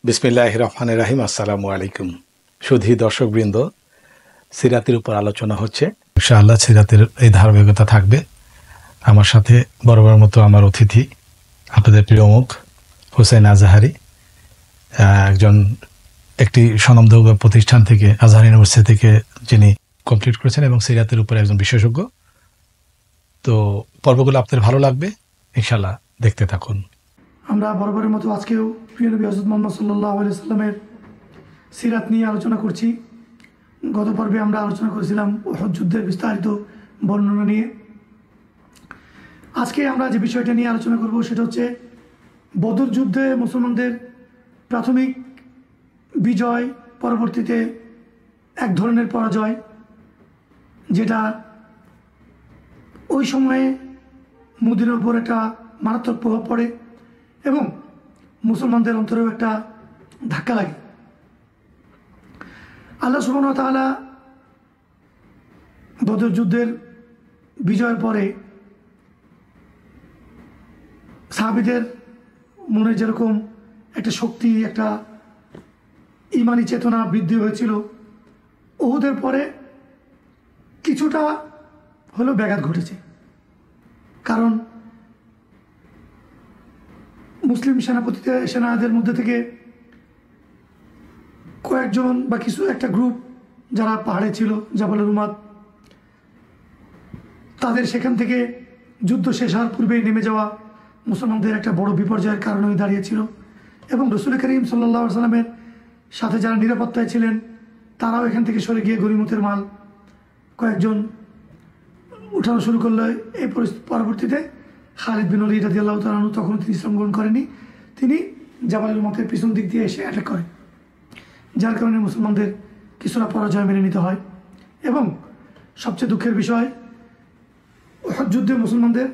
বিসমিল্লাহির রহমানির রহিম। আসসালামু আলাইকুম। সুধী দর্শকবৃন্দ, সিরাতের উপর আলোচনা হচ্ছে। ইনশাআল্লাহ সিরাতের এই ধারাবাহিকতা থাকবে। আমার সাথে বরাবর মতো আমার অতিথি, আপনাদের প্রিয় মুখ হোসেন আজহারি, একটি স্বনামধন্য প্রতিষ্ঠান থেকে, আজহার ইউনিভার্সিটি থেকে যিনি কমপ্লিট করেছেন এবং সিরাতের উপর একজন বিশেষজ্ঞ। তো পর্বগুলো আপনাদের ভালো লাগবে, ইনশাআল্লাহ দেখতে থাকুন। আমরা বরাবরের মতো আজকেও প্রিয় নবী হযরত মুহাম্মদ সাল্লাল্লাহু আলাইহি সাল্লামের সিরাত নিয়ে আলোচনা করছি। গত পর্বে আমরা আলোচনা করেছিলাম উহুদ যুদ্ধের বিস্তারিত বর্ণনা নিয়ে। আজকে আমরা যে বিষয়টা নিয়ে আলোচনা করব সেটা হচ্ছে বদর যুদ্ধে মুসলমানদের প্রাথমিক বিজয়, পরবর্তীতে এক ধরনের পরাজয়, যেটা ওই সময়ে মদিনার উপর একটা মারাত্মক প্রভাব পড়ে এবং মুসলমানদের অন্তরেও একটা ধাক্কা লাগে। আল্লাহ সুবহানাহু ওয়া তাআলা বদর যুদ্ধের বিজয়ের পরে সাহাবীদের মনে যেরকম একটা শক্তি, একটা ঈমানি চেতনা বৃদ্ধি হয়েছিল, উহুদের পরে কিছুটা হলেও ব্যাঘাত ঘটেছে। কারণ মুসলিম সেনাদের মধ্যে থেকে কয়েকজন বা কিছু একটা গ্রুপ যারা পাহাড়ে ছিল, জাবাল রুমাত, তাদের সেখান থেকে যুদ্ধ শেষ হওয়ার পূর্বেই নেমে যাওয়া মুসলমানদের একটা বড় বিপর্যয়ের কারণ হয়ে দাঁড়িয়েছিল। এবং রাসূল করিম সাল্লাল্লাহু আলাইহি ওয়াসাল্লামের সাথে যারা নিরাপত্তায় ছিলেন তারাও এখান থেকে সরে গিয়ে গনিমতের মাল কয়েকজন উঠানো শুরু করলো। এই পরবর্তীতে খালিদ বিন ওলীদ রাদিয়াল্লাহু তাআলা আনহু, তখন তিনি ইসলাম গ্রহণ করেনি, তিনি জাবালুল রুমাতের পিছন দিক দিয়ে এসে অ্যাটাক করেন, যার কারণে মুসলমানদের কিছুটা পরাজয় মেনে নিতে হয়। এবং সবচেয়ে দুঃখের বিষয়, উহুদ যুদ্ধে মুসলমানদের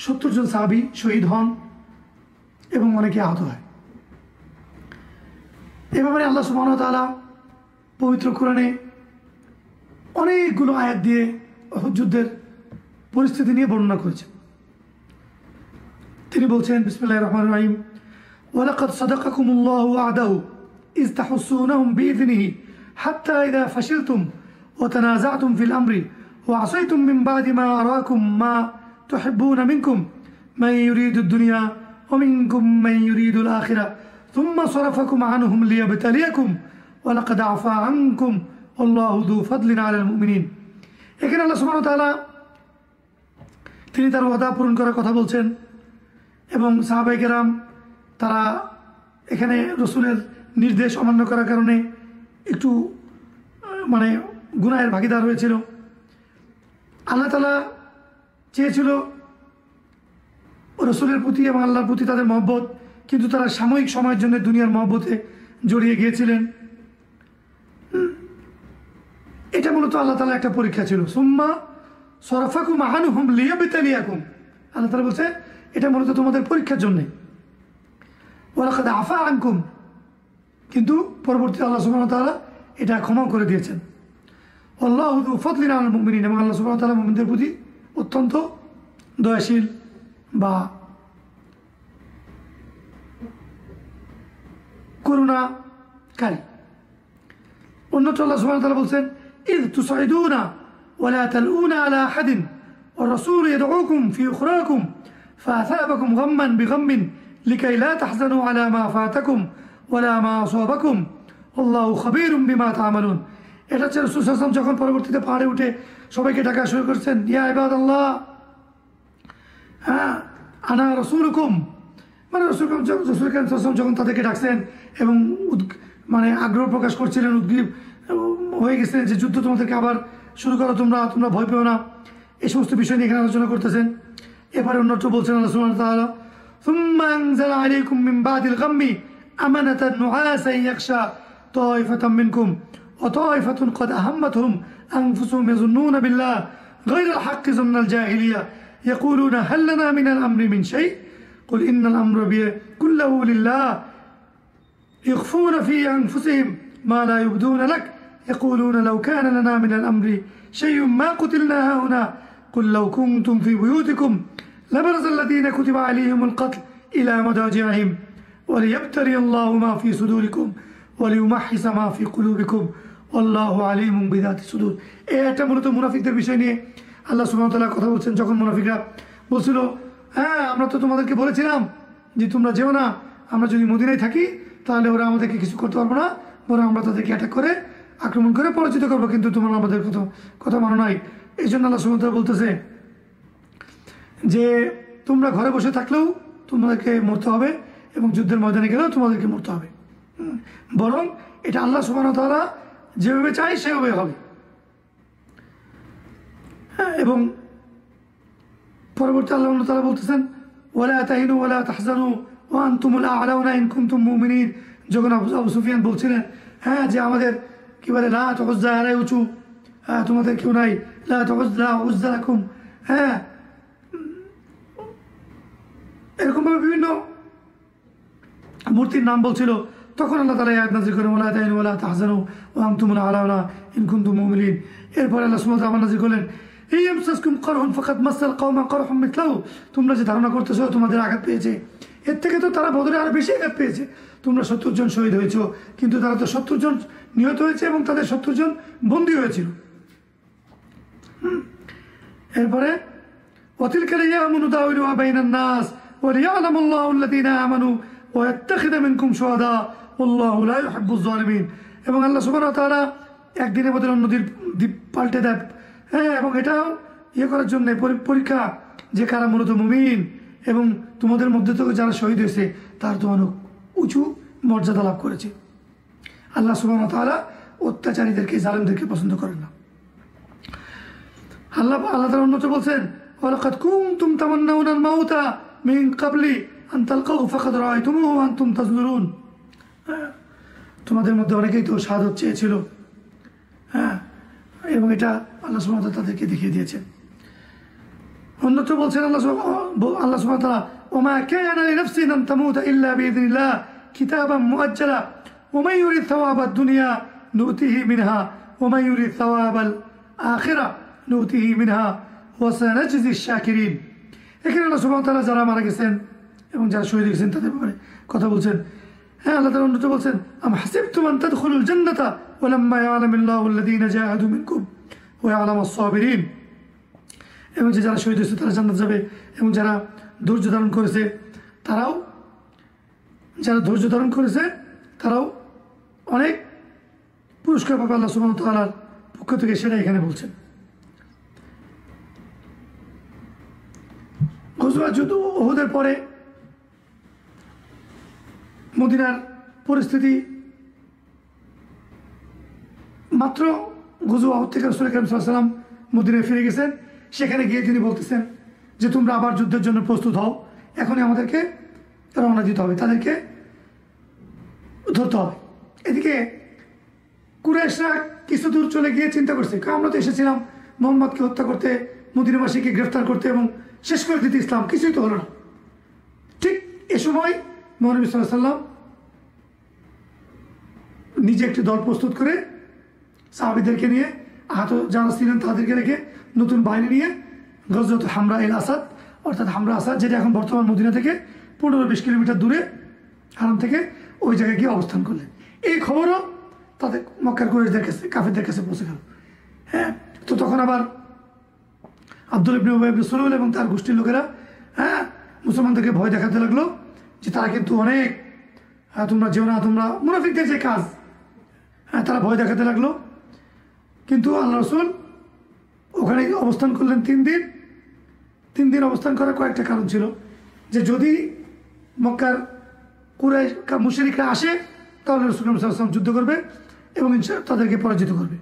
70 জন সাহাবী শহীদ হন এবং অনেকে আহত হয়। এ ব্যাপারে আল্লাহ সুবহানাহু ওয়া তাআলা পবিত্র কোরআনে অনেকগুলো আয়াত দিয়ে উহুদ যুদ্ধের পরিস্থিতি নিয়ে বর্ণনা করেছেন। তিনি বলছেন, বিসমিল্লাহির রহমানির রহিম, ওয়ালাকাদ সাদাকাকুমুল্লাহু ওয়া'দাহু ইয তাহুসসুনাহুম বিইذনিহি হাত্তা ইযা ফাশিলতুম ওয়া তানাযা'তুম ফিল আমরি ওয়া আসাইতুম মিন বা'দি মা আরাকুম মা তুহিব্বুনা মিনকুম মান ইউরিদুদ দুনিয়া ওয়া মিনকুম মান ইউরিদুল আখিরাহ থুম্মা সারাফাকুম আনহুম লিয়াবতালিয়াকুম ওয়া লাকাদ আফা আনকুম আল্লাহু যু ফাদলিন আলাল মুমিনিন। এখানে আল্লাহ সুবহানাহু ওয়া তাআলা তিনি তার ওয়াদা পূরণ করার কথা বলছেন এবং সাহাবায়ে কেরাম তারা এখানে রসুলের নির্দেশ অমান্য করার কারণে একটু গুনাহের ভাগিদার হয়েছিল। আল্লাহ তাআলা চেয়েছিল রসুলের প্রতি এবং আল্লাহর প্রতি তাদের মহব্বত, কিন্তু তারা সাময়িক সময়ের জন্য দুনিয়ার মহব্বতে জড়িয়ে গিয়েছিলেন। এটা মূলত আল্লাহ তাআলা একটা পরীক্ষা ছিল। সুম্মা সরাফাকুম আনহুম লিয়াবতালিয়াকুম, আল্লাহ তাআলা বলছে এটা মূলত তোমাদের পরীক্ষার জন্যে। ওয়ালাকাদ আফা আনকুম, কিন্তু পরবর্তীতে আল্লাহ সুবহানাহু ওয়া তাআলা এটা ক্ষমা করে দিয়েছেন। আল্লাহু যু ফাদলিন আলাল মুমিনিন, এবং আল্লাহ সুবহানাহু ওয়া তাআলা মুমিনদের প্রতি অত্যন্ত দয়াশীল বা করুণাকারী। অন্যত্র আল্লাহ সুবহানাহু ওয়া তাআলা বলছেন, ইয তুসাইদুনা ওয়া লা তালউনা আলা আহাদিন ওয়ার রাসূলু ইয়াদউকুম ফি উখরাকুম فأثابكم غما بغم لكي لا تحزنوا على ما فاتكم ولا ما أصابكم والله خبير بما تعملون। এটা হচ্ছে রাসূল সাল্লাল্লাহু আলাইহি ওয়াসাল্লাম যখন পরবর্তীতে পাহাড়ে উঠে সবাইকে ডাকা শুরু করছেন, ইয়া ইবাদাল্লাহ আনা রাসূলুকুম, রাসূল যখন তাদেরকে ডাকছেন এবং আগ্রহ প্রকাশ করছিলেন, উদ্গ্রীব হয়ে গেছিলেন যে যুদ্ধ তোমাদেরকে আবার শুরু করো, তোমরা ভয় পেও না, এই সমস্ত বিষয় নিয়ে এখানে আলোচনা করতেছেন। এবারে অন্যত্র বলছেন আল্লাহ সুবহানাহু ওয়া তাআলা, সুম্মা আনজালা আলাইকুম মিন বাদিল গাম্মি আমানাতান নুআসান ইয়াখশা তাইফাতাম মিনকুম ওয়া তাইফাতুন ক্বাদ আহাম্মাতহুম আনফুসুহুম ইয়াযুন্নুনা বিল্লাহ গায়রাল হাক্কি যুন্নাল জাহিলিয়া ইয়াকুলুনা হাল লানা মিনাল আমরি মিন শাই কুল ইন্নাল আমরা কুল্লুহু লিল্লাহ ইখফুনা ফি আনফুসিহিম মা লা ইবদুনা লাক ইয়াকুলুনা লাও কানা লানা মিনাল আমরি শাইউন মা কুতিলনা হাহুনা কুল লাও কুনতুম ফি বুয়ুতিকুম لبرز الذين كتب عليهم القتل إلى مضاجعهم ওয়ালিয়াবতালি আল্লাহু মা ফি সুদুরিকুম ওয়ালিউমাহহিসা মা ফি কুলুবিকুম আল্লাহু আলিমুম বিযাতি সুদূর। এটা মূলত মুনাফিকদের বিষয় নিয়ে আল্লাহ সুবহানাহু ওয়া তাআলা কথা বলছেন। যখন মুনাফিকরা বলছিল, হ্যাঁ আমরা তো তোমাদেরকে বলেছিলাম যে তোমরা যেও না, আমরা যদি মদিনায় থাকি তাহলে ওরা আমাদেরকে কিছু করতে পারবো না, বরং আমরা তাদেরকে অ্যাটাক করে আক্রমণ করে পরাজিত করবো, কিন্তু তোমরা আমাদের কথা মানো নাই। এই জন্য আল্লাহ সুবহানাহু ওয়া তাআলা বলতেছে যে তোমরা ঘরে বসে থাকলেও তোমাদেরকে মরতে হবে এবং যুদ্ধের ময়দানে গেলেও তোমাদেরকে মরতে হবে। বরং এটা আল্লাহ সুবহানাহু ওয়া তাআলা যেভাবে চাই সেভাবে হবে। এবং পরবর্তী আল্লাহ তাআলা বলতেছেন ওয়ালা তাহিনু ওয়ালা তাহজানু ওয়া আনতুমুল আ'লাউনা ইন কুনতুম মুমিনিন। যখন আবু সুফিয়ান বলছিলেন, হ্যাঁ যে আমাদের কি বলে লাত উজ্জা আলাই উঁচু, তোমাদের কেউ নাই, লাত উজ্জা উজ্জা লাকুম, হ্যাঁ এরকমভাবে বিভিন্ন মূর্তির নাম বলছিল, তখন আল্লাহ তাআলা আয়াত নাযিল করেন ওয়ালা তাহিনু ওয়ালা তাহজানু ওয়া আনতুমুল আ'লাউনা ইন কুনতুম মুমিনিন। এরপরে আল্লাহ সুবহানাহু ওয়া তাআলা নাযিল করলেন ইয়ামসাসকুম কারহুন ফাকাদ মাসাল কওমা কারহুম মিথলাহু। তোমরা যে ধারণা করতেছো তোমাদের আঘাত পেয়েছে, এর থেকে তো তারা বদরে আরো বেশি আঘাত পেয়েছে। তোমরা 70 জন শহীদ হয়েছ, কিন্তু তারা তো 70 জন নিহত হয়েছে এবং তাদের 70 জন বন্দী হয়েছিল। এরপরে ওয়াতিলকা আইয়ামু নুদাউলুহা বাইনান নাস ওয়া লিয়া'লামাল্লাহু আল্লাযীনা আমানু ওয়া ইয়াত্তাখিযা মিনকুম শুহাদা ওয়াল্লাহু লা ইউহিব্বুয যালিমিন। এবং আল্লাহ সুবহানাহু ওয়া তাআলা একদিনের মধ্যে অন্য দ্বীপ পাল্টে দেয়, হ্যাঁ, এবং এটাও করার জন্য পরীক্ষা যে কারা মূলত মুমিন এবং তোমাদের মধ্যে থেকে যারা শহীদ হয়েছে তার তোমার উঁচু মর্যাদা লাভ করেছে। আল্লাহ সুবহানাহু ওয়া তাআলা অত্যাচারীদেরকে, জালেমদেরকে পছন্দ করেন না। আল্লাহ তাআলা অন্যত্র বলছেন ওয়ালাকাদ কুনতুম তামান্নাউনাল মাউতা মিন ক্বাবলি আন তালকাহু ফাকাদ রাআইতুমুহু ওয়া আনতুম তাজনুরুন। তোমাদের মধ্যে অনেকেই তো শাহাদাত চেয়েছিল, হ্যাঁ, এবং এটা আল্লাহ সুবহানাহু ওয়া তাআলা তাদেরকে দেখিয়ে দিয়েছেন। অন্যত্র বলছেন আল্লাহ সুবহানাহু ওয়া তাআলা ওমা কানা লিনাফসিন আন তামুতা ইল্লা বিইذنিল্লাহ কিতাবাম মুআজ্জালা ওয়া মান ইউরিদ সাওয়াবাদ দুনিয়া নুতিহি মিনহা ওয়া মান ইউরিদ সাওয়াবাল আখিরা নুতিহি মিনহা ওয়া সানাজজিশ শাকিরিন। এখানে আল্লাহ সুবহানাহু ওয়া তাআলা যারা মারা গেছেন এবং যারা শহীদ হয়েছেন তাদের ব্যাপারে কথা বলছেন। হ্যাঁ, আল্লাহ তাআলা অন্যত্র বলছেন আম হাসিবতুম আন তাদখুলুল জান্নাতা ওয়া লাম্মা ইয়া'লামিল্লাহু আল্লাযীনা জাহাদু মিনকুম ওয়া ইয়া'লামাস সাবিরিন। এবং যে যারা শহীদ হয়েছে তারা জান্নাত যাবে, এবং যারা ধৈর্য ধারণ করেছে তারাও অনেক পুরস্কার পাবে আল্লাহ সুবহানাহু ওয়া তাআলার পক্ষ থেকে, সেটা এখানে বলছেন। গজওয়া যুদ্ধ উহুদের পরে মদিনার পরিস্থিতি মাত্র গজওয়া উহুদ থেকে রাসূল কারীম সাল্লাল্লাহু আলাইহি ওয়াসাল্লাম মদিনায় ফিরে গেছেন। সেখানে গিয়ে তিনি বলতেছেন যে তোমরা আবার যুদ্ধের জন্য প্রস্তুত হও, এখনই আমাদেরকে রওনা দিতে হবে, তাদেরকে ধরতে হবে। এদিকে কুরাইশরা কিছু দূর চলে গিয়ে চিন্তা করছে, আমরা তো এসেছিলাম মোহাম্মদকে হত্যা করতে, মদিনাবাসীকে গ্রেফতার করতে এবং শেষ করে দিতে, ইসলাম কিছুই তো হলো না। ঠিক এ সময় মহানবী সাল্লাল্লাহু আলাইহি ওয়াসাল্লাম নিজে একটি দল প্রস্তুত করে সাহাবীদেরকে নিয়ে, আহত যারা ছিলেন তাদেরকে রেখে নতুন বাহিনী নিয়ে গজওয়াত হামরা এল আসাদ, অর্থাৎ হামরা আসাদ, যেটা এখন বর্তমান মদিনা থেকে 15-20 কিলোমিটার দূরে হারাম থেকে, ওই জায়গায় গিয়ে অবস্থান করলেন। এই খবরও তাদের মক্কার কুরাইশদের কাছে, কাফেরদের কাছে পৌঁছে গেল। হ্যাঁ, তো তখন আবার আব্দুল ইবনে উবাই ইবনে সুলুল এবং তার গোষ্ঠীর লোকেরা মুসলমানদেরকে ভয় দেখাতে লাগলো যে তারা কিন্তু অনেক, তোমরা যেও না, তোমরা মুনাফিকদের যে কাজ, তারা ভয় দেখাতে লাগলো। কিন্তু আল্লাহ রাসূল ওখানে অবস্থান করলেন 3 দিন। 3 দিন অবস্থান করার কয়েকটা কারণ ছিল, যে যদি মক্কার কুরাইশ মুশরিকরা আসে তাহলে রাসূল সাল্লাল্লাহু আলাইহি ওয়াসাল্লাম যুদ্ধ করবে এবং তাদেরকে পরাজিত করবে,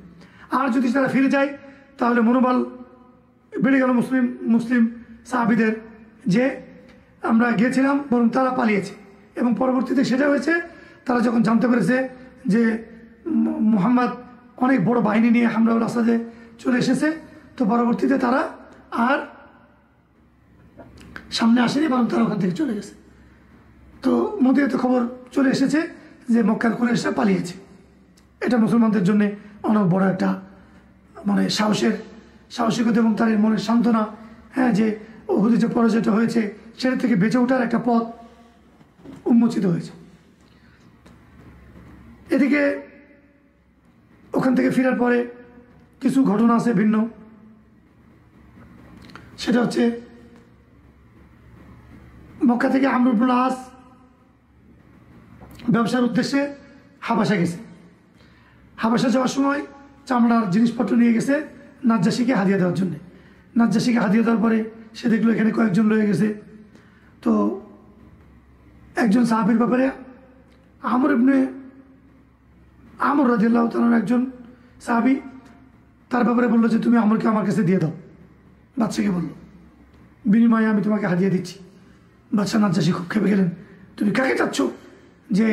আর যদি তারা ফিরে যায় তাহলে মনোবল বেড়ে গেল মুসলিম সাহাবীদের যে আমরা গিয়েছিলাম বরং তারা পালিয়েছে। এবং পরবর্তীতে সেটা হয়েছে, তারা যখন জানতে পেরেছে যে মুহাম্মদ অনেক বড় বাহিনী নিয়ে হামরা আল আসাদে চলে এসেছে, তো পরবর্তীতে তারা আর সামনে আসেনি, বরং তারা ওখান থেকে চলে গেছে। তো মদিনাতে খবর চলে এসেছে যে মক্কার কুরাইশরা পালিয়েছে। এটা মুসলমানদের জন্য অনেক বড় একটা মানে সাহসিকতা এবং তার মনের সান্ত্বনা, হ্যাঁ, যে উহুদে যে পরাজয়টা হয়েছে সেটা থেকে বেঁচে ওঠার একটা পথ উন্মোচিত হয়েছে। এদিকে ওখান থেকে ফেরার পরে কিছু ঘটনা আছে ভিন্ন। সেটা হচ্ছে মক্কা থেকে আমর ইবনুল আস ব্যবসার উদ্দেশ্যে হাবাসা গেছে। হাবাসা যাওয়ার সময় চামড়ার জিনিসপত্র নিয়ে গেছে নাজ্জাশীকে হাদিয়া দেওয়ার জন্য। নাজ্জাশীকে হাদিয়া দেওয়ার পরে সে দেখলো এখানে কয়েকজন লয়ে গেছে। তো একজন সাহাবীর ব্যাপারে আমর রাদিয়াল্লাহু তাআলা একজন সাহাবী তার ব্যাপারে বললো যে তুমি আমরকে আমার কাছে দিয়ে দাও। বাদশাকে বললো বিনিময়ে আমি তোমাকে হাদিয়া দিচ্ছি। বাদশাহ নাজ্জাশী খুব খেপে গেলেন, তুমি কাকে চাচ্ছ যে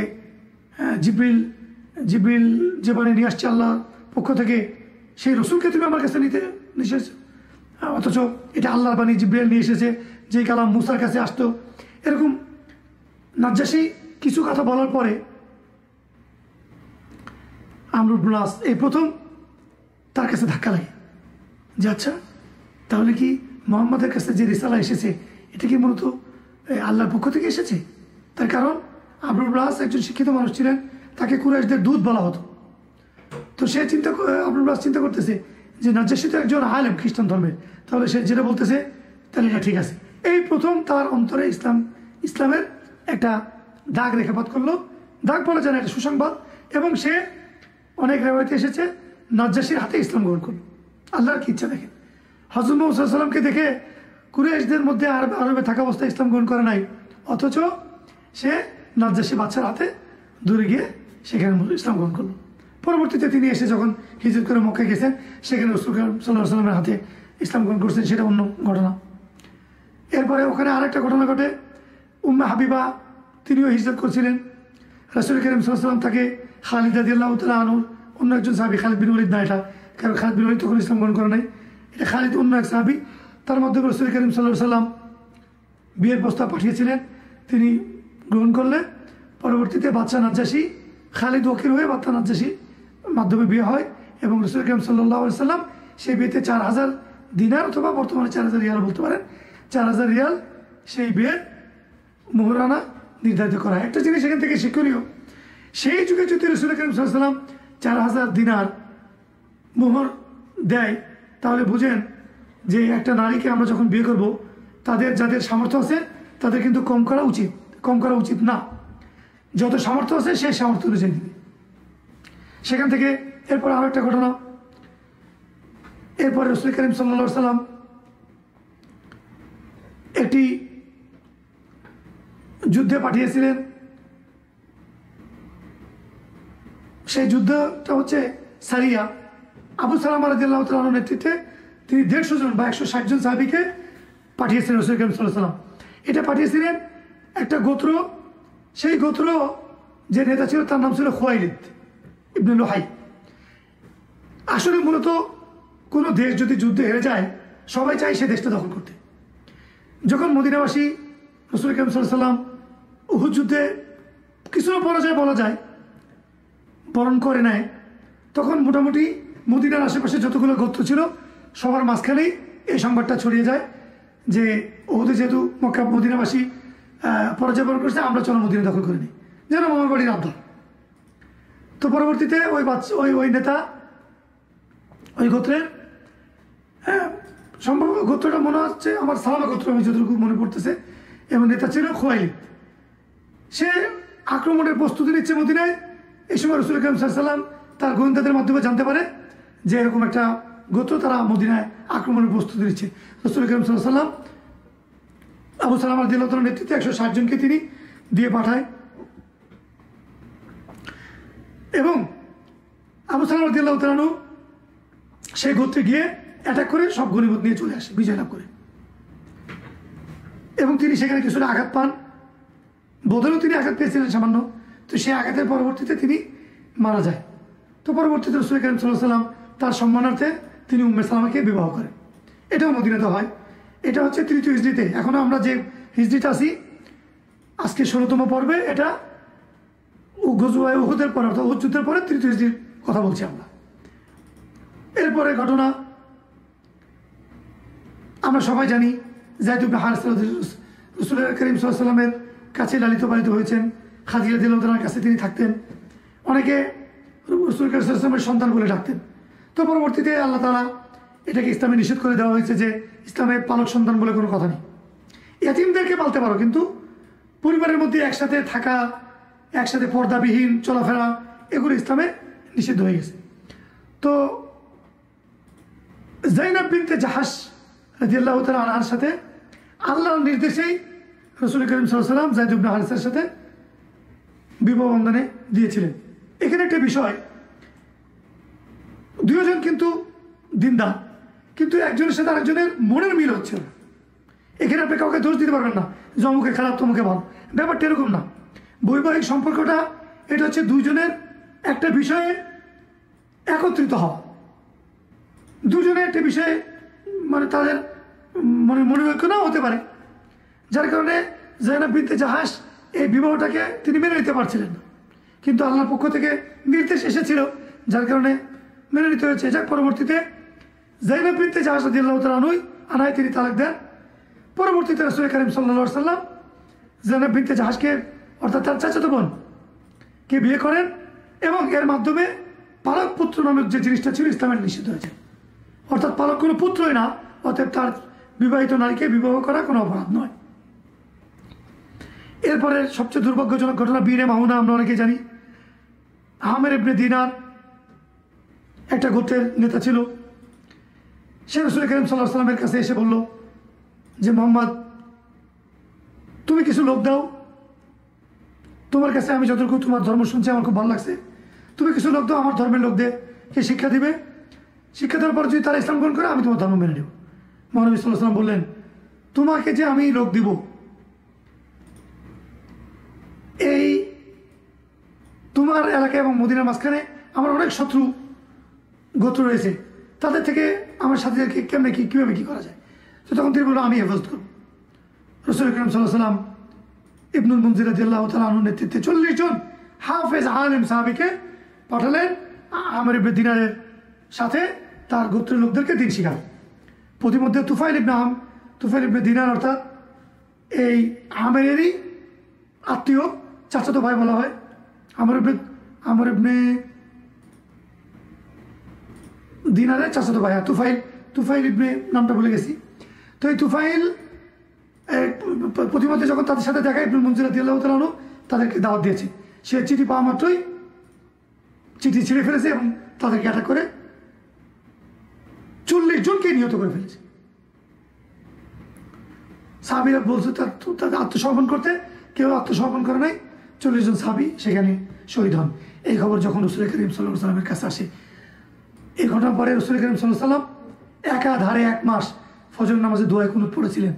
জিবরিল যে বাণী নিয়ে আসছে আল্লাহর পক্ষ থেকে সেই রসুলকে তুমি আমার কাছে নিতে নিষেধ, অথচ এটা আল্লাহর বাণী জিবরিল নিয়ে এসেছে যেই কালাম মুসার কাছে আসতো। এরকম নাজ্জাশী কিছু কথা বলার পরে আমর ইবনুল আস এই প্রথম তার কাছে ধাক্কা লাগে যে আচ্ছা তাহলে কি মোহাম্মদের কাছে যে রিসালা এসেছে এটা কি মূলত আল্লাহর পক্ষ থেকে এসেছে? তার কারণ আমর ইবনুল আস একজন শিক্ষিত মানুষ ছিলেন, তাকে কুরাইশদের দূত বলা হতো। তো সে আমর ইবনুল আস চিন্তা করতেছে যে নাজ্জাশী তো একজন আলেম খ্রিস্টান ধর্মের, তাহলে সে যেটা বলতেছে তাহলে এটা ঠিক আছে। এই প্রথম তার অন্তরে ইসলামের একটা দাগ রেখাপাত করলো। দাগ বলা যায় না, একটা সুসংবাদ। এবং সে অনেক রেওয়ায়েতে এসেছে নাজ্জাশীর হাতে ইসলাম গ্রহণ করলো। আল্লাহর কি ইচ্ছা দেখেন, হযরত মুহাম্মদ সাল্লাল্লাহু আলাইহি ওয়াসাল্লামকে দেখে কুরাইশদের মধ্যে আরবে থাকা অবস্থায় ইসলাম গ্রহণ করে নাই, অথচ সে নাজ্জাশী বাদশার হাতে দূরে গিয়ে সেখানে ইসলাম গ্রহণ করলো। পরবর্তীতে তিনি এসে যখন হিজরত করে মক্কায় গেছেন সেখানে রাসূল সাল্লাল্লাহু আলাইহি ওয়াসাল্লামের হাতে ইসলাম গ্রহণ করছেন, সেটা অন্য ঘটনা। এরপরে ওখানে আরেকটা ঘটনা ঘটে, উম্মে হাবিবা তিনিও হিজরত করছিলেন। রাসূল কারীম সাল্লাল্লাহু আলাইহি ওয়াসাল্লাম তাকে খালিদ রাদিয়াল্লাহু তাআলা আনহু, অন্য একজন সাহাবী, খালিদ বিন ওয়ালিদ না এটা, কারণ খালিদ বিন ওয়ালিদ তখন ইসলাম গ্রহণ করে নাই, এটা খালিদ অন্য এক সাহাবী। তার মধ্যে রাসূল কারীম সাল্লাল্লাহু আলাইহি ওয়াসাল্লাম বিয়ের প্রস্তাব পাঠিয়েছিলেন, তিনি গ্রহণ করলে পরবর্তীতে বাদশা নাজ্জাশী খালিদ ওকিল হয়ে বাদশা নাজ্জাশী মাধ্যমে বিয়ে হয় এবং রাসূল কারীম সাল্লাল্লাহু আলাইহি ওয়াসাল্লাম সেই বিয়েতে 4000 দিনার অথবা বর্তমানে 4000 রিয়াল বলতে পারেন, 4000 রিয়াল সেই বিয়ের মোহরানা নির্ধারিত করা হয়। একটা জিনিস এখান থেকে শিক্ষণীয়, সেই যুগে যদি রাসূল কারীম সাল্লাল্লাহু আলাইহি ওয়াসাল্লাম 4000 দিনার মোহর দেয় তাহলে বুঝেন যে একটা নারীকে আমরা যখন বিয়ে করব যাদের সামর্থ্য আছে তাদের কিন্তু কম করা উচিত না। যত সামর্থ্য আছে সেই সামর্থ্য অনুযায়ী দিবে। সেখান থেকে এরপর আরো একটা ঘটনা, এরপরে রাসূল কারীম সাল্লাল্লাহু আলাইহি ওয়াসাল্লাম একটি যুদ্ধে পাঠিয়েছিলেন। সেই যুদ্ধটা হচ্ছে সারিয়া। আবু সালামা রাদিয়াল্লাহু তাআলার নেতৃত্বে তিনি 150 জন বা 160 জন সাহাবীকে পাঠিয়েছিলেন রাসূল কারীম সাল্লাল্লাহু আলাইহি ওয়াসাল্লাম। এটা পাঠিয়েছিলেন একটা গোত্র, সেই গোত্র যে নেতা ছিল তার নাম ছিল খুয়াইলিদ ইবনে লুহাই। আসলে মূলত কোনো দেশ যদি যুদ্ধে হেরে যায় সবাই চায় সে দেশটা দখল করতে। যখন মদিনাবাসী রাসূল কারীম সাল্লাল্লাহু আলাইহি ওয়াসাল্লাম উহুদ যুদ্ধে কিছুটা পরাজয় বলা যায় বরণ করে নেয়, তখন মোটামুটি মদিনার আশেপাশে যতগুলো গোত্র ছিল সবার মাঝখানেই এই সংবাদটা ছড়িয়ে যায় যে উহুদে যেহেতু মদিনাবাসী পরাজয় বরণ করছে, আমরা চলো মদিনা দখল করে নিই, যেন মামার বাড়ির আবদার। তো পরবর্তীতে ওই নেতা ওই গোত্রের, সম্ভব গোত্রটা মনে হচ্ছে আমার সালামা গোত্র, আমি যতটুকু মনে পড়তেছে, এবং নেতা ছিল খুয়াইলিদ। সে আক্রমণের প্রস্তুতি নিচ্ছে মদিনায়। এই সময় রাসূল কারীম সাল্লাল্লাহু আলাইহি ওয়াসাল্লাম তার গোয়েন্দাদের মাধ্যমে জানতে পারে যে এরকম একটা গোত্র তারা মদিনায় আক্রমণের প্রস্তুতি নিচ্ছে। রাসূল কারীম সাল্লাল্লাহু আলাইহি ওয়াসাল্লাম আবু সালামা রাদিয়াল্লাহু তাআলার নেতৃত্বে 160 জনকে তিনি দিয়ে পাঠায় এবং আবু সালামা রাদিয়াল্লাহু তাআলা সেই গোত্রে গিয়ে অ্যাটাক করে সব গনিমত নিয়ে চলে আসে, বিজয় লাভ করে। এবং তিনি সেখানে কিছুটা আঘাত পান, বদরেও তিনি আঘাত পেয়েছিলেন সামান্য। তো সেই আঘাতের পরবর্তীতে তিনি মারা যায়। তো পরবর্তীতে রাসূল কারীম সাল্লাল্লাহু আলাইহি ওয়াসাল্লাম তার সম্মানার্থে তিনি উম্মে সালামাকে বিবাহ করেন। এটাও মদিনাতে হয়। এটা হচ্ছে 3য় হিজরিতে। এখনও আমরা যে হিজরিতে আছি আজকে 16তম পর্বে, এটা গজওয়ায়ে উহুদের পরে অর্থাৎ উহুদ যুদ্ধের পরে 3য় হিজরির কথা বলছি আমরা। এরপরে ঘটনা আমরা সবাই জানি, যায়েদ ইবনে হারিসা রাসূল কারীম সাল্লাল্লাহু আলাইহি ওয়াসাল্লামের কাছে লালিত পালিত হয়েছেন। খাদিজা রাদিয়াল্লাহু তাআলার কাছে তিনি থাকতেন। অনেকে রাসূল কারীম সাল্লাল্লাহু আলাইহি ওয়াসাল্লামের সন্তান বলে ডাকতেন। তো পরবর্তীতে আল্লাহ তাআলা এটাকে ইসলামে নিষেধ করে দেওয়া হয়েছে যে ইসলামে পালক সন্তান বলে কোনো কথা নেই। ইয়াতীমদেরকে পালতে পারো, কিন্তু পরিবারের মধ্যে একসাথে থাকা, একসাথে পর্দাবিহীন চলাফেরা, এগুলো ইসলামে নিষিদ্ধ হয়ে গেছে। তো যায়নাব বিনতে জাহাশ রাদিয়াল্লাহু তাআলা আনহার সাথে আল্লাহর নির্দেশেই রাসূল কারীম সাল্লাল্লাহু আলাইহি ওয়াসাল্লাম যায়েদ ইবনে হারিসার সাথে বিবাহ বন্ধনে দিয়েছিলেন। এখানে একটা বিষয়, দুজন কিন্তু দিনদার, কিন্তু একজনের সাথে আরেকজনের মনের মিল হচ্ছে না। এখানে আপনি কাউকে দোষ দিতে পারবেন না যে অমুকে খারাপ তমুকে ভালো, ব্যাপারটা এরকম না। বৈবাহিক সম্পর্কটা এটা হচ্ছে দুজনের একটা বিষয়ে একত্রিত হওয়া, দুজনে একটা বিষয়ে মানে তাদের মনোনৈক্য নাও হতে পারে, যার কারণে যায়নাব বিনতে জাহাশ এই বিবাহটাকে তিনি মেনে নিতে পারছিলেন না, কিন্তু আল্লাহর পক্ষ থেকে নির্দেশ এসেছিল, যার কারণে মেনে নিতে হয়েছে। যাক, পরবর্তীতে যায়নাব বিনতে জাহাশ রাদিয়াল্লাহু তাআলা আনহায় তিনি তালাক দেন। পরবর্তীতে রাসূল কারীম সাল্লাল্লাহু আলাইহি ওয়াসাল্লাম যায়নাব বিনতে জাহাশকে, অর্থাৎ তার চাচাতো বোন কে বিয়ে করেন, এবং এর মাধ্যমে পালক পুত্র নামক যে জিনিসটা ছিল ইসলামের নিষিদ্ধ হয়েছে। অর্থাৎ পালক কোনো পুত্রই না, অতএব তার বিবাহিত নারীকে বিবাহ করা কোনো অপরাধ নয়। এরপরে সবচেয়ে দুর্ভাগ্যজনক ঘটনা বীরে মাহুনা, আমরা অনেকে জানি। আমের ইবনে দিনার একটা গোত্রের নেতা ছিল। সে রাসূল কারীম সাল্লাল্লাহু আলাইহি ওয়াসাল্লামের কাছে এসে বলল যে মোহাম্মদ, তুমি কিছু লোক দাও, তোমার কাছে আমি যতটুকু তোমার ধর্ম শুনছি আমার খুব ভালো লাগছে, তুমি কিছু লোক দাও, আমার ধর্মের লোকদের কে শিক্ষা দিবে, শিক্ষা দেওয়ার পর যদি তারা ইসলাম গ্রহণ করে আমি তোমার ধর্ম মেনে নেব। মহানবী সাল্লাল্লাহু আলাইহি ওয়াসাল্লাম বললেন, তোমাকে যে আমি লোক দিব, এই তোমার এলাকায় এবং মদিনার মাঝখানে আমার অনেক শত্রু গোত্র রয়েছে, তাদের থেকে আমার সাথীদেরকে কেমনে কীভাবে কী করা যায়। তো তখন তিনি বললো, আমি হেফাজত করব। রাসূল কারীম সাল্লাল্লাহু আলাইহি ওয়াসাল্লাম ইবনুল মুনজির রাদিয়াল্লাহু তাআলা আনহুর নেতৃত্বে 40 জন হাফেজ আলেম সাহাবীকে পাঠালেন আমের ইবনে দিনারের সাথে তার গোত্রের লোকদেরকে দিন শিখান। প্রতিমধ্যে তুফাইল ইবনে দিনার, অর্থাৎ এই আমেরেরই আত্মীয়, চাচাতো ভাই বলা হয়। আমর ইবনে দিনারের চাচাতো ভাই, তুফাইল ইবনে নামটা ভুলে গেছি। তো এই তুফাইল প্রতিমধ্যে যখন তাদের সাথে দেখা, ইবনুল মুনজির রাদিয়াল্লাহু তাআলা আনহু তাদেরকে দাওয়াত দিয়েছে। সে চিঠি পাওয়া মাত্রই চিঠি ছিঁড়ে ফেলেছে এবং তাদেরকে অ্যাটাক করে 40 জনকে নিহত করে ফেলেছে। সাহাবীরা বলছে তাদের আত্মসমর্পণ করতে, কেউ আত্মসমর্পণ করে নাই। 40 জন সাহাবী সেখানে শহীদ হন। এই খবর যখন রাসূল কারীম সাল্লাল্লাহু আলাইহি ওয়াসাল্লামের কাছে আসে, এই ঘটনার পরে রাসূল কারীম সাল্লাল্লাহু আলাইহি ওয়াসাল্লাম একাধারে 1 মাস ফজর নামাজে দোয়া কুনুত পড়েছিলেন।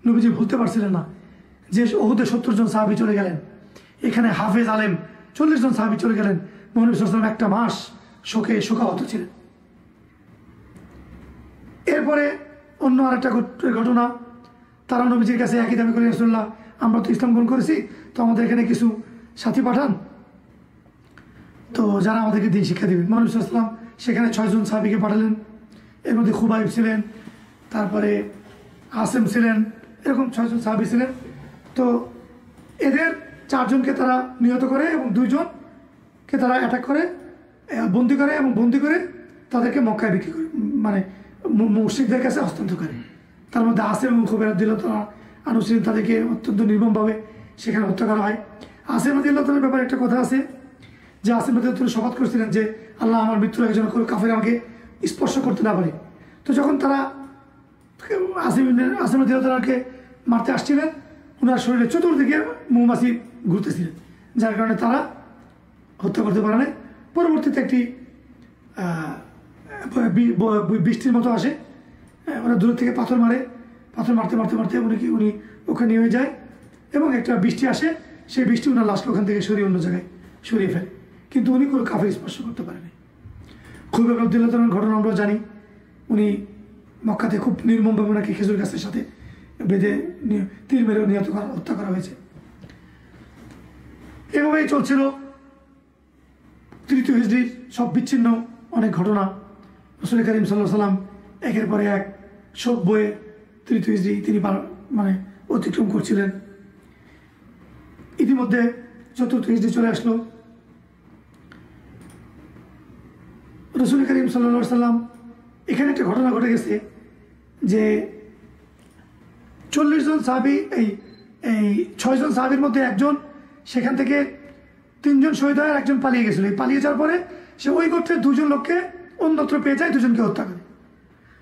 নবীজি ভুলতে পারছিলেন না যে উহুদে 70 জন সাহাবী চলে গেলেন, এখানে হাফেজ আলেম 40 জন সাহাবী চলে গেলেন। মহানবী সাল্লাল্লাহু আলাইহি ওয়াসাল্লাম একটা মাস শোকাহত ছিলেন। এরপরে অন্য আরেকটা ঘটনা, তারা নবীজির কাছে একই দাবি করে, রাসূলুল্লাহ, আমরা তো ইসলাম গ্রহণ করেছি, তো আমাদের এখানে কিছু সাথী পাঠান, তো যারা আমাদেরকে দিন শিক্ষা দেবে। মহানবী সাল্লাল্লাহু আলাইহি ওয়াসাল্লাম সেখানে 6 জন সাহাবীকে পাঠালেন। এর মধ্যে খুবাইব ছিলেন, তারপরে আসেম ছিলেন, এরকম 6 জন সাহাবী ছিলেন। তো এদের 4 জনকে তারা নিহত করে এবং 2 জনকে তারা অ্যাটাক করে, বন্দি করে, এবং বন্দি করে তাদেরকে মক্কায় বিক্রি করে, মানে মুশরিকদের কাছে হস্তান্তর করে। তার মধ্যে আসেম এবং খুবাইব রাদিয়াল্লাহু তাআলা আনহু ছিলেন, তাদেরকে অত্যন্ত নির্মমভাবে সেখানে হত্যা করা হয়। আসেম রাদিয়াল্লাহু তাআলার ব্যাপারে একটা কথা আছে যে আসেম রাদিয়াল্লাহু তাআলা শপথ করেছিলেন যে আল্লাহ আমার মৃত্যুর আগে যেন কোনো কাফের আমাকে স্পর্শ করতে না পারে। তো যখন তারা আসেম রাদিয়াল্লাহু তাআলাকে মারতে আসছিলেন, ওনার শরীরে চতুর্দিকে মৌমাছি ঘুরতেছিলেন, যার কারণে তারা হত্যা করতে পারে না। পরবর্তীতে একটি বৃষ্টির মতো আসে, ওরা দূর থেকে পাথর মারতে উনি ওখানে নিয়ে যায়, এবং একটা বৃষ্টি আসে, সেই বৃষ্টি ওনার লাশকে ওখান থেকে সরিয়ে অন্য জায়গায় সরিয়ে ফেলে, কিন্তু উনি কোনো কাফের স্পর্শ করতে পারেনি। খুবাইব রাদিয়াল্লাহু তাআলার ঘটনা আমরা জানি, উনি মক্কাতে খুব নির্মমভাবে ওনাকে খেজুর গাছের সাথে বেঁধে তীর মেরে হত্যা করা হয়েছে। এভাবেই চলছিল 3 হিজরির সব বিচ্ছিন্ন অনেক ঘটনা। রাসূল কারীম সাল্লাল্লাহু আলাইহি ওয়াসাল্লাম একের পরে এক সব বয়ে 3 হিজরি তিনি মানে অতিক্রম করছিলেন। ইতিমধ্যে 4 হিজরি চলে আসলো। রসুল করিম সাল্লাল্লাহু আলাইহি সাল্লাম এখানে একটা ঘটনা ঘটে গেছে যে 40 জন সাহাবী এই 6 জন সাহাবীর মধ্যে একজন সেখান থেকে 3 জন শহীদ হয় আর একজন পালিয়ে গেছিল। এই পালিয়ে যাওয়ার পরে সে ওই গোত্রের 2 জন লোককে অন্যত্র পেয়ে যায়, 2 জনকে হত্যা করে।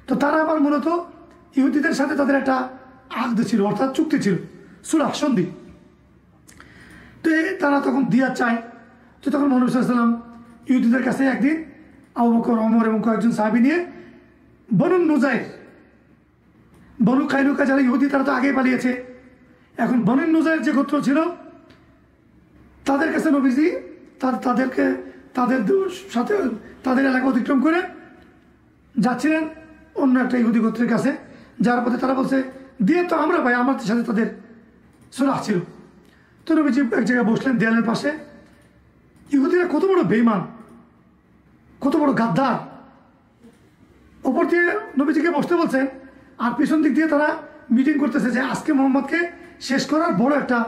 তো তারা আবার মূলত ইহুদিদের সাথে তাদের একটা আহদ ছিল, অর্থাৎ চুক্তি ছিল, সুলাহ সন্ধি। তো তারা তখন দিয়া চায়। তো তখন মুহাম্মদ সাল্লাল্লাহু আলাইহি ওয়াসাল্লাম ইহুদিদের কাছে একদিন আবু বকর, ওমর এবং কয়েকজন সাহাবী নিয়ে বনু নুজাইর, বনু কাইনুকা যারা ইহুদি তারা তো আগেই পালিয়েছে, এখন বনু নুজাইর যে গোত্র ছিল তাদের কাছে নবীজি তাদেরকে তাদের সাথে তাদের এলাকা অতিক্রম করে যাচ্ছিলেন অন্য একটা ইহুদি গোত্রের কাছে, যার পথে তারা বলছে দিয়ে তো আমরা ভাই, আমাদের সাথে তাদের সুলাহ ছিল। তো নবীজি এক জায়গায় বসলেন দেয়ালের পাশে। ইহুদিরা কত বড় বেঈমান, কত বড় গাদ্দার। ওপর দিয়ে নবীজিকে বসতে বলছেন আর পিছন দিক দিয়ে তারা মিটিং করতেছে যে আজকে মোহাম্মদকে শেষ করার বড় একটা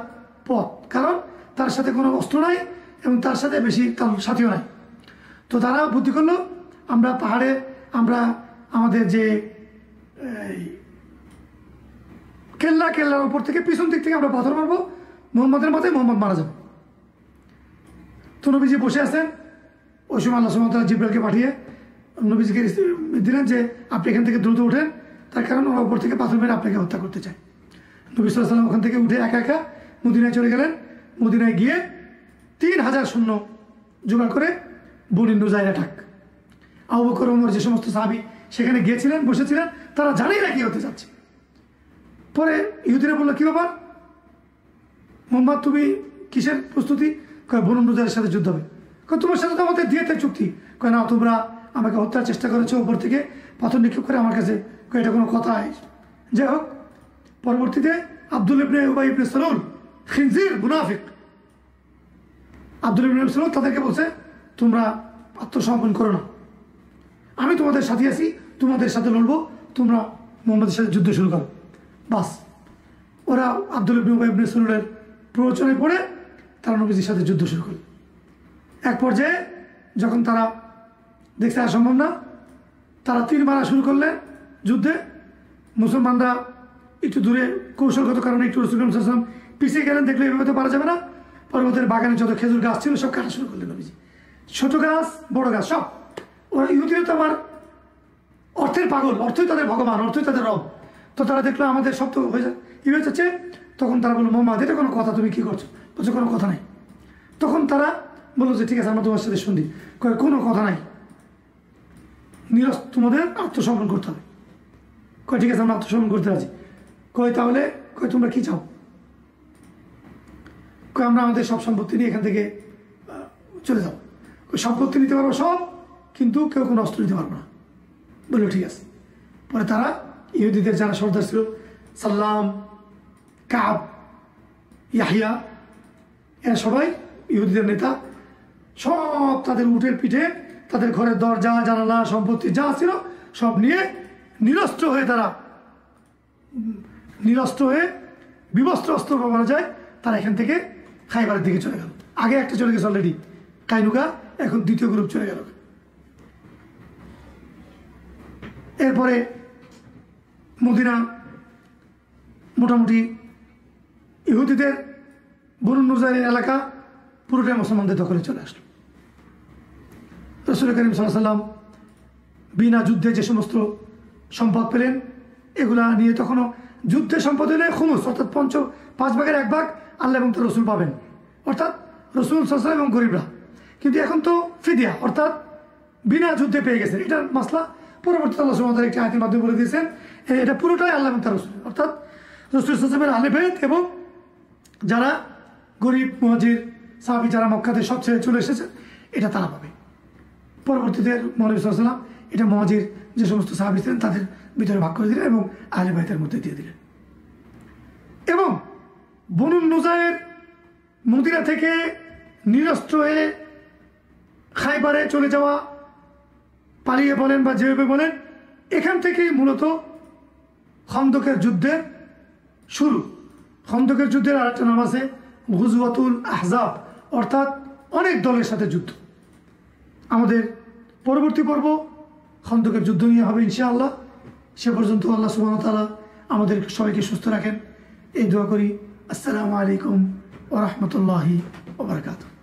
পথ, কারণ তার সাথে কোনো অস্ত্র নাই এবং তার সাথে বেশি তার সাথীও নাই। তো তারা বুদ্ধি করলো আমরা পাহাড়ে আমরা আমাদের যে কেল্লার উপর থেকে পিছন দিক থেকে আমরা পাথর মারবো, মোহাম্মদের মাথায় মোহাম্মদ মারা যাবে। তো নবীজি বসে আছেন। ওই সময় আল্লাহ সুবহানাহু ওয়া তাআলা জিবরাইলকে পাঠিয়ে নবীজিকে দিলেন যে আপনি এখান থেকে দ্রুত ওঠেন, তার কারণ ওরা উপর থেকে পাথর মেরে আপনাকে হত্যা করতে চায়। নবী সাল্লাল্লাহু আলাইহি ওয়াসাল্লাম ওখান থেকে উঠে একা একা মদিনায় চলে গেলেন। মদিনায় গিয়ে 3000 সৈন্য জোগাড় করে বনু নুজাইর অ্যাটাক। আবু বকর, ওমর যে সমস্ত সাহাবী সেখানে গিয়েছিলেন, বসেছিলেন, তারা জানেই না কি হতে যাচ্ছে। পরে ইহুদিরা বললো কি ব্যাপার মোহাম্মদ, তুমি কিসের প্রস্তুতি? কয় বনু নুজাইরের সাথে যুদ্ধ হবে। কয় তোমার সাথে তো আমাদের দিয়েতে চুক্তি। কয় না, তোমরা আমাকে হত্যার চেষ্টা করেছো, উপর থেকে পাথর নিক্ষেপ করে আমার কাছে। কয় এটা কোনো কথা? যাই হোক, পরবর্তীতে আব্দুল ইবনে উবাই ইবনে সালুল, খিনজির মুনাফিক আব্দুল ইবনে সালুল তাদেরকে বলছে তোমরা আত্মসমর্পণ করো না, আমি তোমাদের সাথে আছি, তোমাদের সাথে লড়বো, তোমরা মোহাম্মদের সাথে যুদ্ধ শুরু করো। বাস, ওরা আব্দুল ইবনে উবাই ইবনে সালুলের প্ররোচনায় পড়ে তারা নবীজির সাথে যুদ্ধ শুরু করল। এক পর্যায়ে যখন তারা দেখতে আর সম্ভব না, তারা তীর মারা শুরু করলেন যুদ্ধে। মুসলমানরা একটু দূরে কৌশলগত কারণে একটু রাসূল সাল্লাল্লাহু আলাইহি ওয়াসাল্লাম পিছিয়ে গেলেন, দেখলে এভাবে তো পারা যাবে না। পর্বতের বাগানে যত খেজুর গাছ ছিল সব কাটা শুরু করলেন নবীজি, ছোট গাছ বড় গাছ সব। ওরা ইহুদিরা তো আমার অর্থের পাগল, অর্থই তাদের ভগবান, অর্থই তাদের রব। তো তারা দেখলো আমাদের সব তো হয়ে যায় ই হয়ে যাচ্ছে। তখন তারা বললো মোহাম্মদ এটা কোনো কথা, তুমি কি করছো? বলছো কোনো কথা নাই। তখন তারা বললো যে ঠিক আছে আমরা তোমার সাথে শুনি। কয় কোনো কথা নাই, তোমাদের আত্মসমর্পণ করতে হবে। কয় ঠিক আছে আমরা আত্মসমর্পণ করতে রাজি। কয় তাহলে কয় তোমরা কি চাও? কয় আমরা আমাদের সব সম্পত্তি নিয়ে এখান থেকে চলে যাও। সম্পত্তি নিতে পারবো সব, কিন্তু কেউ কোনো অস্ত্র নিতে পারবো না। বললো ঠিক আছে। পরে তারা ইহুদিদের যারা সর্দার ছিল, সাল্লাম, কাব, ইয়াহিয়া, এরা সবাই ইহুদিদের নেতা, সব তাদের উটের পিঠে তাদের ঘরের দরজা জানালা সম্পত্তি যা ছিল সব নিয়ে নিরস্ত্র হয়ে তারা বিবস্ত্র অস্ত্র বলা যায়, তারা এখান থেকে খাইবারের দিকে চলে গেল। আগে একটা চলে গেছে অলরেডি কাইনুকা, এখন দ্বিতীয় গ্রুপ চলে গেল। এরপরে মদিনা মোটামুটি ইহুদিদের বনু নুজাইর এলাকা পুরোটাই মুসলমানদের দখলে চলে আসলো। রাসূল করিম সাল্লাল্লাহু আলাইহি ওয়াসাল্লাম বিনা যুদ্ধে যে সমস্ত সম্পদ পেলেন এগুলা নিয়ে, তখনও যুদ্ধে সম্পদ হলে খুমুস অর্থাৎ 5 ভাগের 1 ভাগ আল্লাহ এবং তার রসুল পাবেন, অর্থাৎ রসুল সাল্লাল্লাহু আলাইহি ওয়াসাল্লাম এবং গরিবরা। কিন্তু এখন তো ফিদিয়া অর্থাৎ বিনা যুদ্ধে পেয়ে গেছেন, এটার মাসলা পরবর্তীতে আল্লাহ সুবহানাহু ওয়া তাআলা একটি আয়াতের মাধ্যমে বলে দিয়েছেন। এটা পুরোটাই আল্লাহ এবং তার রসুল, অর্থাৎ রসুল সাল্লাল্লাহু আলাইহি ওয়াসাল্লামের আহলে বাইত এবং যারা গরিব মুহাজির সাহাবী যারা মক্কাতে সব ছেড়ে চলে এসেছেন এটা তারা পাবে। পরবর্তীতে নবী সাল্লাল্লাহু আলাইহি ওয়াসাল্লাম এটা মুহাজির যে সমস্ত সাহাবী ছিলেন তাদের ভিতরে ভাগ করে দিলেন এবং আহলে বাইতের মধ্যে দিয়ে দিলেন। এবং বনু নুজাইর মদিনা থেকে নিরস্ত্র হয়ে খাইবারে চলে যাওয়া, পালিয়ে বলেন বা যেভাবে বলেন, এখান থেকেই মূলত খন্দকের যুদ্ধের শুরু। খন্দকের যুদ্ধের আরেকটা নাম আছে গুজওয়াতুল আহজাব, অর্থাৎ অনেক দলের সাথে যুদ্ধ। আমাদের পরবর্তী পর্ব খন্দকের যুদ্ধ নিয়ে হবে ইনশাআল্লাহ। সে পর্যন্ত আল্লাহ সুবহানাহু ওয়া তাআলা আমাদের সবাইকে সুস্থ রাখেন, এই দোয়া করি। আসসালামু আলাইকুম ওয়া রাহমাতুল্লাহি ওয়া বারাকাতুহু।